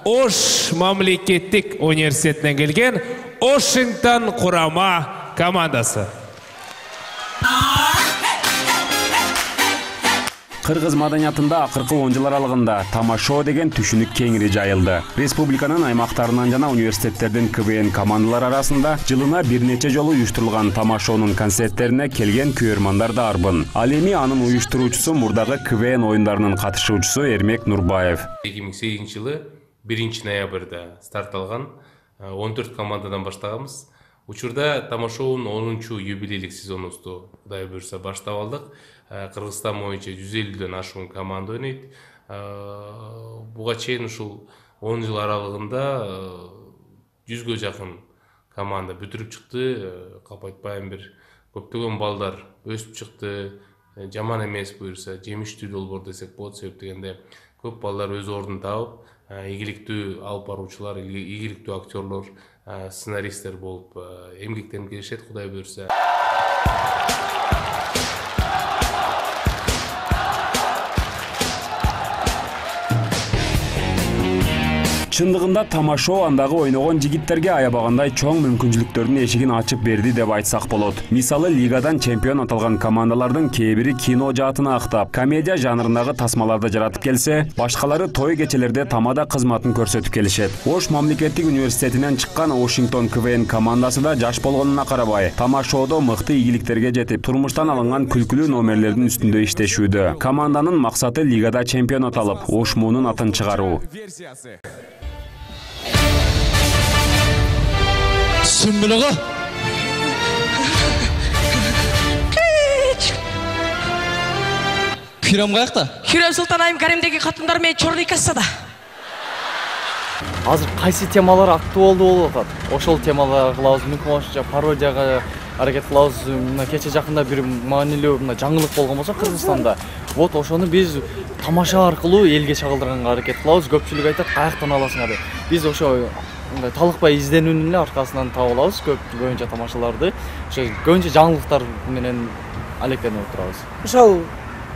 Ош мамлекеттик университетинен келген Вашингтон курама командасы. Кыргыз маданиятында акыркы 10 жыл аралыгында тамашоо деген түшүнүк кеңири жайылды. Республиканын аймактарынан жана университеттердин КВН командалары арасында жылына бир нече жолу уюштурулган тамашоонун концерттерине келген көрөрмандар да арбын. Ал эми анын уюштуруучусу мурдагы КВН оюндарынын катышуучусу Эрмек Нурбаев. 2008 жылы 1 ноябрда старт алган 14 командадан баштаганбыз. Учурда тамашоонун 10-чу юбилейлик сезонубузду Кудай буйрса баштап алдык. Кыргызстан боюнча 150ден ашуун команда ойнойт. Буга чейин ушул 10 жыл аралыгында 100гө жакын команда бүтүрүп чыкты. Калп айтпайм, бир көптөгөн балдар өсүп чыкты. Жаман эмес буйрса, жемиштүү долбоор десек болот, себеп дегенде көп балдар өз ордун таап, ийгиликтүү алып баруучулар, ийгиликтүү актерлор, сценаристтер болуп эмгектенип келишет, Кудай буйрса. Чындыгында тамашоо андагы ойногон жигиттерге аябагандай чоң мүмкүнчүлүктөрдүн эшигин ачып берди деп айтсак болот. Мисалы, лигадан чемпион аталган командалардын кээ бири кино жаатына актап, комедия жанрындагы тасмаларды жаратып келсе, башкалары той кечелерде тамада кызматын көрсөтүп келишет. Ош мамлекеттик университетинен чыккан Вашингтон КВН командасы да жаш болгонуна карабай, тамашоодо мыкты ийгиликтерге жетип, турмуштан алынган күлкүлүү номерлердин үстүндө иштешүүдө. Команданын максаты лигада чемпион аталып, Ош муунун атын чыгаруу. Sümbülüğü. Kürem kayakta? Kürem Sultanayım Karim'deki katınlar men çorluy kassada. Азыр кайсы темалар актуалдуу болуп атат? Ошол темаларга кылабыз, мүмкүн болушунча пародияга аракет кылабыз. Мына кече жакында бир маанилүү жаңылык болгон болсо Кыргызстанда. Вот ошону биз тамаша аркылуу элге чагылдырганга аракет кылабыз. Көпчүлүк айтат, каяктан аласыңар деп. Биз ошо талыкпай изденүүнүн эле аркасынан таап алабыз көбүнчө тамашаларды. Ошо көбүнчө жаңылыктар менен алектенип отурабыз. Ошол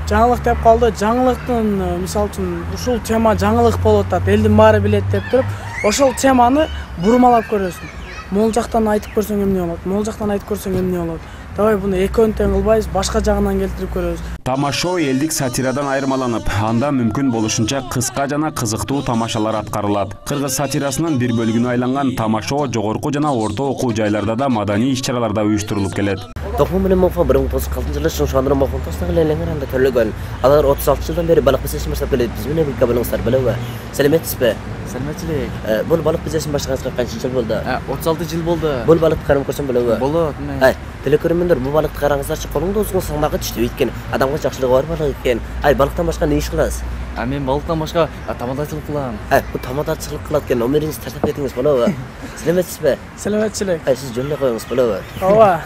жаңылык деп калды. Жаңылыктын мисалы үчүн ушул тема жаңылык болуп атат, элдин баары билет деп туруп, ошол теманы бурмалап көрөсүң. Могул жактан айтып көрсөң эмне болот? Могул жактан айтып көрсөң эмне болот? Давай буну экөөнү тең кылбайбыз, башка жагынан келтирип көрөбүз. Тамашоо элдик сатирадан айырмаланып, анда мүмкүн болушунча кыска жана кызыктуу тамашалар аткарылат. Кыргыз сатирасынын бир бөлүгүнө айланган тамашоо жогорку жана орто окуу жайларда да маданий иш-чараларда уюштурулуп келет. Токум менен Мофа 1946 жылы шоншандыры Мофонтостагы ленеңер анда төлөгөн. Алар 36 жылдан бери балык бизнесин баштап келет. Биз менен бир кабылыңыздар белеби? Саламатсызбы? Саламатчылык. Бул балык бизнесин баштаганыңызга канча жыл болду? 36 жыл болду. Бул балыкты карап көрсөм белеби? Болот. Телекөрөрмөндөр бул балыкты караңыздарчы, колуңда узгун салмагы түштү экен. Адамга жакшылыгы бар балык экен. Балыктан башка не иш кыласыз? Мен балыктан башка тамадачылык кылам. Бул тамадачылык кылат экен. Номериңизди тартап кетиңиз болобу? Саламатсызбы? Саламатчылык. Сиз жөнлө коюңуз болобу? Ооба.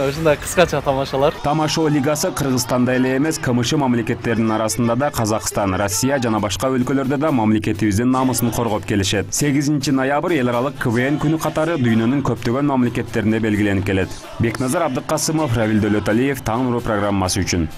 Ушундай кыскача тамашалар. Тамашоо лигасы Кыргызстанда эле эмес, КМШ мамлекеттеринин арасында да Казакстан, Россия жана башка өлкөлөрдө да мамлекетибиздин намысын коргоп келишет. 8 ноябрь эл аралык КВН күнү катары дүйнөнүн көптөгөн мамлекеттеринде белгиленип келет. Бекназар Абдыкасымов, Равил Дөлөталиев, Таң нуру программасы үчүн.